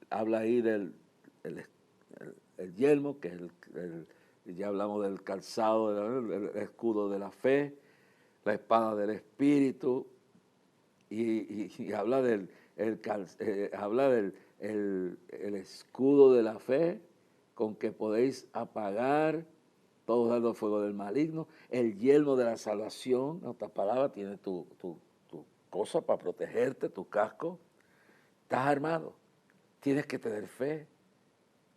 habla ahí del el yelmo, que es ya hablamos del calzado, el escudo de la fe, la espada del Espíritu, y habla del escudo de la fe, con que podéis apagar todos los dardos de fuego del maligno, el yelmo de la salvación, en otras palabras, tiene tu cosa para protegerte, tu casco. Estás armado, tienes que tener fe,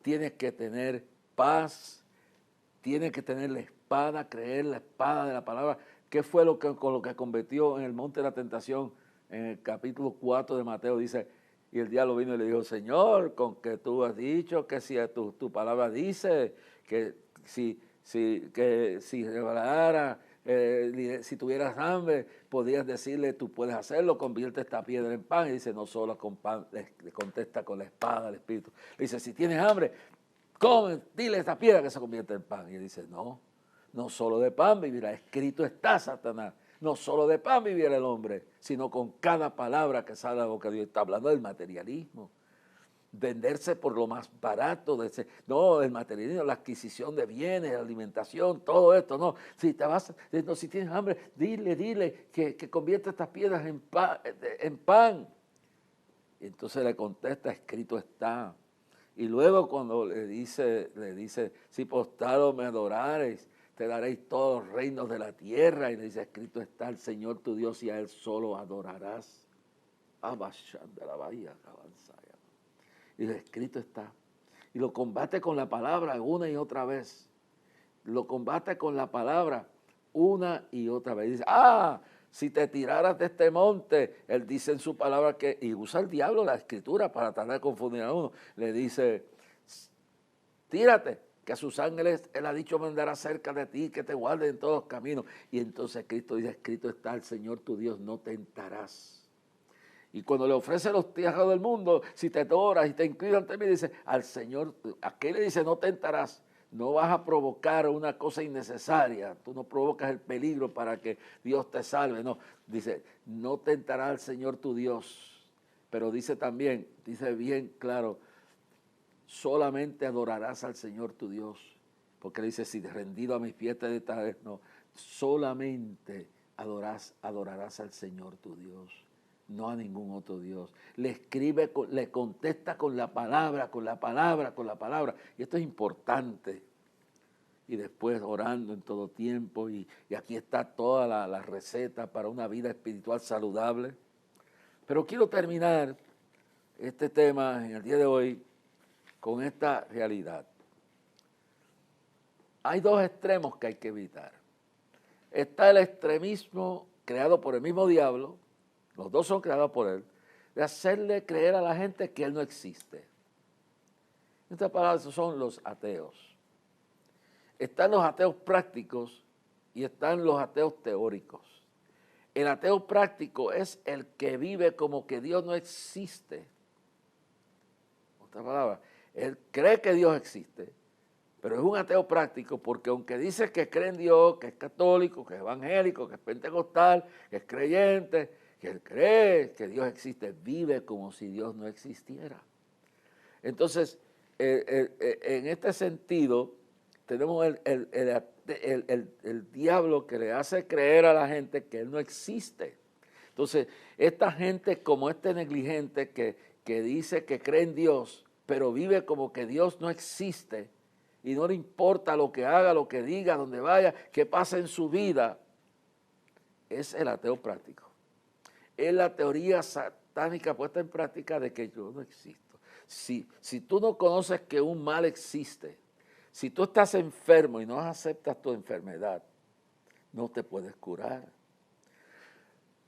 tienes que tener paz, tienes que tener la espada, creer la espada de la palabra. ¿Qué fue con lo que convirtió en el monte de la tentación? En el capítulo 4 de Mateo dice: y el diablo vino y le dijo: Señor, con que tú has dicho que si tu palabra dice que si revelara, si tuvieras hambre, podías decirle, tú puedes hacerlo, convierte esta piedra en pan. Y dice: no solo con pan, le contesta con la espada del Espíritu. Le dice: si tienes hambre, come, dile a esta piedra que se convierte en pan. Y él dice: no solo de pan vivirá, escrito está, Satanás. No solo de pan vivirá el hombre, sino con cada palabra que sale de la boca de Dios. Está hablando del materialismo. Venderse por lo más barato, el materialismo, la adquisición de bienes, la alimentación, todo esto, no. Si tienes hambre, dile que convierta estas piedras en pan. Y entonces le contesta: escrito está. Y luego cuando le dice, si postrado me adorares, te daréis todos los reinos de la tierra. Y le dice: escrito está, el Señor tu Dios, y a Él solo adorarás. Abashanda la bahía, avanza. Y lo escrito está. Y lo combate con la palabra una y otra vez. Lo combate con la palabra una y otra vez. Dice: si te tiraras de este monte, él dice en su palabra que, y usa el diablo la escritura para tratar de confundir a uno. Le dice: tírate, que a sus ángeles Él ha dicho mandará cerca de ti, que te guarden en todos los caminos. Y entonces Cristo dice, escrito está, el Señor tu Dios no tentarás. Y cuando le ofrece los tierras del mundo, si te adoras y te inclinas ante mí, dice, al Señor, ¿a qué le dice no tentarás? No vas a provocar una cosa innecesaria, tú no provocas el peligro para que Dios te salve, no. Dice, no tentará al Señor tu Dios, pero dice también, dice bien claro, solamente adorarás al Señor tu Dios, porque le dice, si rendido a mis pies te dejaré, no, solamente adorarás al Señor tu Dios, no a ningún otro Dios. Le escribe, le contesta con la palabra, con la palabra, con la palabra. Y esto es importante. Y después orando en todo tiempo. Y aquí está toda la receta para una vida espiritual saludable. Pero quiero terminar este tema en el día de hoy con esta realidad. Hay dos extremos que hay que evitar. Está el extremismo creado por el mismo diablo, los dos son creados por él, de hacerle creer a la gente que él no existe. En otras palabras, esos son los ateos. Están los ateos prácticos y están los ateos teóricos. El ateo práctico es el que vive como que Dios no existe. En otras palabras, él cree que Dios existe, pero es un ateo práctico porque aunque dice que cree en Dios, que es católico, que es evangélico, que es pentecostal, que es creyente, que él cree que Dios existe, vive como si Dios no existiera. Entonces, en este sentido, tenemos el diablo que le hace creer a la gente que él no existe. Entonces, esta gente como este negligente que dice que cree en Dios, pero vive como que Dios no existe y no le importa lo que haga, lo que diga, donde vaya, qué pasa en su vida, es el ateo práctico. Es la teoría satánica puesta en práctica de que yo no existo. Si tú no conoces que un mal existe, si tú estás enfermo y no aceptas tu enfermedad, no te puedes curar.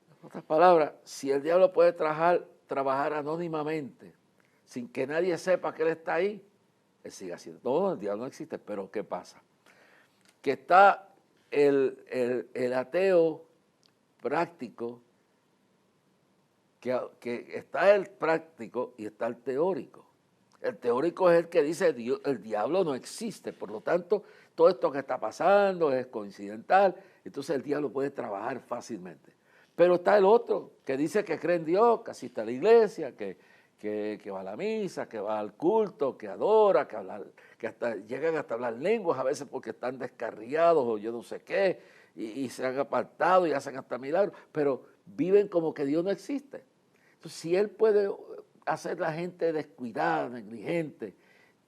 En otras palabras, si el diablo puede trabajar anónimamente, sin que nadie sepa que él está ahí, él sigue haciendo. No, el diablo no existe, pero ¿qué pasa? Que está el ateo práctico, que está el práctico y está el teórico. El teórico es el que dice el diablo no existe, por lo tanto, todo esto que está pasando es coincidental, entonces el diablo puede trabajar fácilmente. Pero está el otro, que dice que cree en Dios, que asiste a la iglesia, que va a la misa, que va al culto, que adora, que hasta llegan hasta hablar lenguas a veces porque están descarriados o yo no sé qué, y se han apartado y hacen hasta milagros, pero viven como que Dios no existe. Entonces, si él puede hacer la gente descuidada, negligente,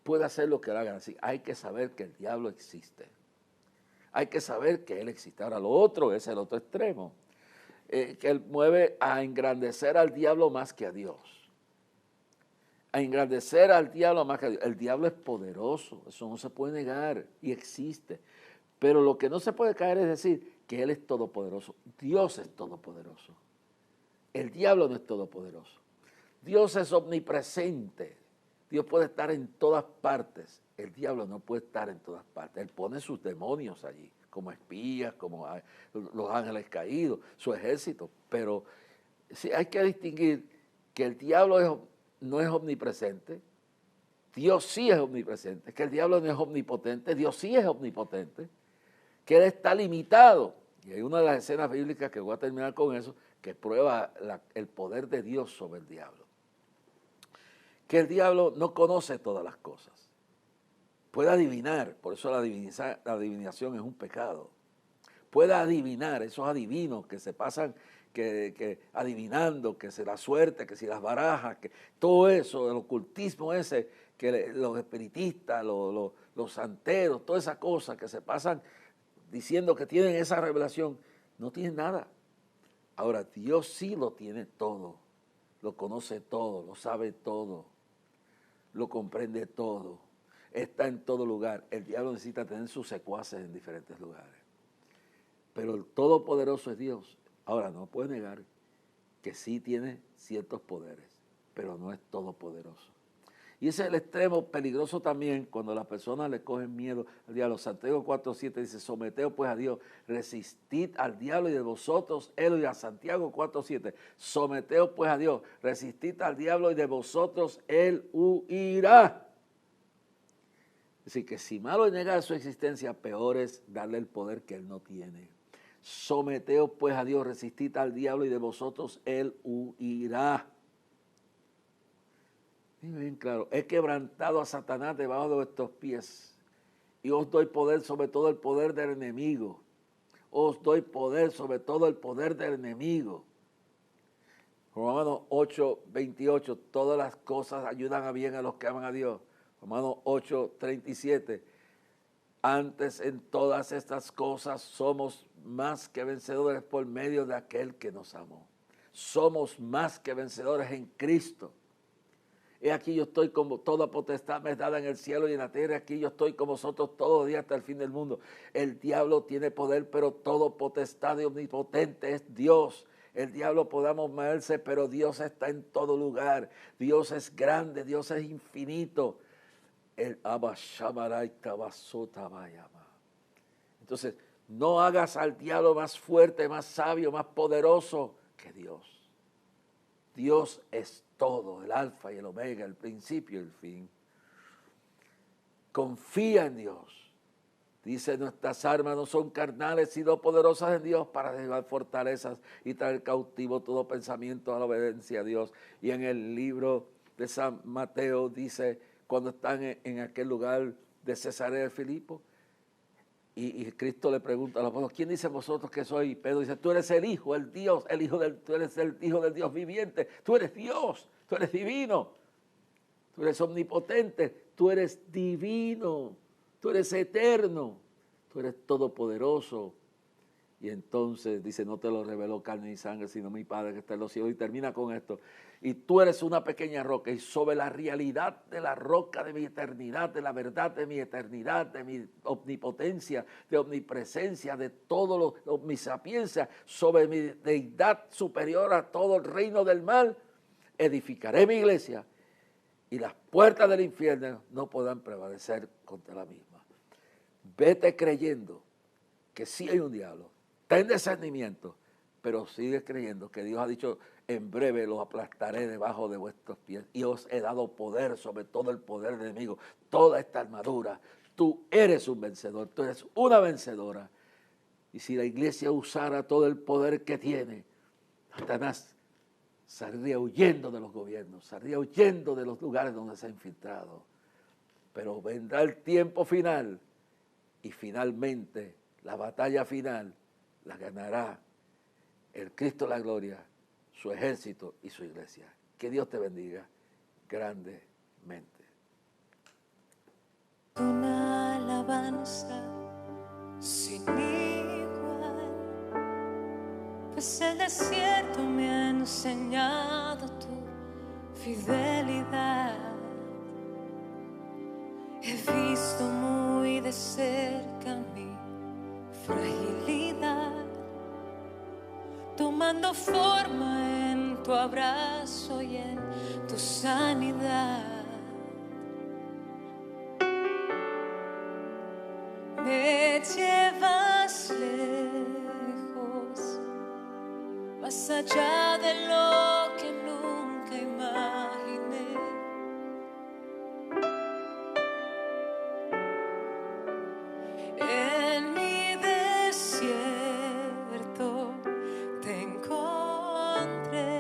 puede hacer lo que le hagan así. Hay que saber que el diablo existe. Hay que saber que él existe. Ahora, lo otro es el otro extremo, que él mueve a engrandecer al diablo más que a Dios. A engrandecer al diablo más que a Dios. El diablo es poderoso, eso no se puede negar y existe. Pero lo que no se puede caer es decir que él es todopoderoso. Dios es todopoderoso. El diablo no es todopoderoso. Dios es omnipresente. Dios puede estar en todas partes. El diablo no puede estar en todas partes. Él pone sus demonios allí, como espías, como los ángeles caídos, su ejército. Pero sí hay que distinguir que el diablo no es omnipresente. Dios sí es omnipresente. Que el diablo no es omnipotente. Dios sí es omnipotente. Que él está limitado. Y hay una de las escenas bíblicas que voy a terminar con eso, que prueba el poder de Dios sobre el diablo. Que el diablo no conoce todas las cosas. Puede adivinar, por eso la adivinación es un pecado. Puede adivinar, esos adivinos que se pasan que adivinando, que si la suerte, que si las barajas, que todo eso, el ocultismo ese, que los espiritistas, los santeros, todas esas cosas que se pasan diciendo que tienen esa revelación, no tienen nada. Ahora, Dios sí lo tiene todo, lo conoce todo, lo sabe todo, lo comprende todo, está en todo lugar. El diablo necesita tener sus secuaces en diferentes lugares. Pero el todopoderoso es Dios. Ahora, no puede negar que sí tiene ciertos poderes, pero no es todopoderoso. Y ese es el extremo peligroso también cuando las personas le cogen miedo al diablo. Santiago 4:7 dice, someteos pues a Dios, resistid al diablo y de vosotros él huirá. Santiago 4:7, someteos pues a Dios, resistid al diablo y de vosotros él huirá. Es decir, que si malo es negar su existencia, peor es darle el poder que él no tiene. Someteos pues a Dios, resistid al diablo y de vosotros él huirá. Bien claro, he quebrantado a Satanás debajo de vuestros pies y os doy poder sobre todo el poder del enemigo. Os doy poder sobre todo el poder del enemigo. Romanos 8:28, todas las cosas ayudan a bien a los que aman a Dios. Romanos 8:37, antes en todas estas cosas somos más que vencedores por medio de aquel que nos amó. Somos más que vencedores en Cristo. He aquí yo estoy como toda potestad me es dada en el cielo y en la tierra. Aquí yo estoy con vosotros todos los días hasta el fin del mundo. El diablo tiene poder, pero todo potestad y omnipotente es Dios. El diablo podamos moverse, pero Dios está en todo lugar. Dios es grande, Dios es infinito. Entonces, no hagas al diablo más fuerte, más sabio, más poderoso que Dios. Dios es todo, el alfa y el omega, el principio y el fin. Confía en Dios. Dice, nuestras armas no son carnales, sino poderosas en Dios para derribar fortalezas y traer cautivo todo pensamiento a la obediencia a Dios. Y en el libro de San Mateo dice, cuando están en aquel lugar de Cesarea de Filipo, y Cristo le pregunta a los apóstoles, ¿quién dice vosotros que soy? Y Pedro dice, tú eres el Hijo, el Dios, tú eres el Hijo del Dios viviente, tú eres Dios, tú eres divino, tú eres omnipotente, tú eres divino, tú eres eterno, tú eres todopoderoso. Y entonces dice, no te lo reveló carne ni sangre, sino mi Padre que está en los cielos. Y termina con esto. Y tú eres una pequeña roca, y sobre la realidad de la roca de mi eternidad, de la verdad de mi eternidad, de mi omnipotencia, de omnipresencia, de todo mi sapiencia, sobre mi deidad superior a todo el reino del mal, edificaré mi iglesia, y las puertas del infierno no podrán prevalecer contra la misma. Vete creyendo que sí hay un diablo. Ten discernimiento, pero sigue creyendo que Dios ha dicho, en breve los aplastaré debajo de vuestros pies y os he dado poder sobre todo el poder del enemigo. Toda esta armadura, tú eres un vencedor, tú eres una vencedora. Y si la iglesia usara todo el poder que tiene, Satanás saldría huyendo de los gobiernos, saldría huyendo de los lugares donde se ha infiltrado. Pero vendrá el tiempo final y finalmente la batalla final la ganará el Cristo de la gloria, su ejército y su iglesia. Que Dios te bendiga grandemente. Una alabanza sin igual, pues el desierto me ha enseñado tu fidelidad. He visto muy de cerca mi fragilidad, tomando forma en tu abrazo y en tu sanidad. Me llevas lejos, más allá de lo que nunca imaginé. En mi desierto te encontré.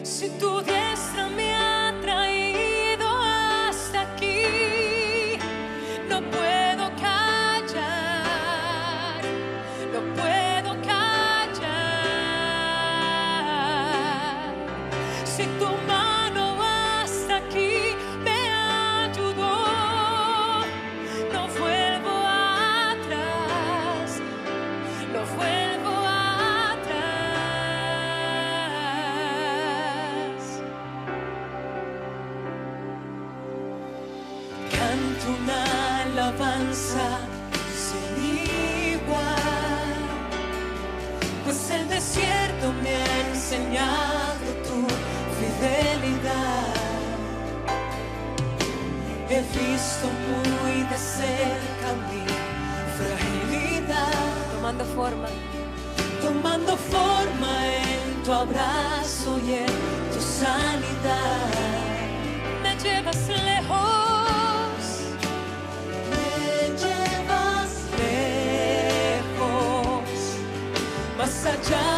Si tu diestra me ha traído hasta aquí, no puedo callar, no puedo callar. Si tu mano hasta aquí me ayudó, no vuelvo atrás, no vuelvo atrás. Canto una alabanza sin igual, pues el desierto me enseñado tu fidelidad. He visto muy de cerca mi fragilidad, tomando forma en tu abrazo y en tu sanidad. Me llevas lejos, más allá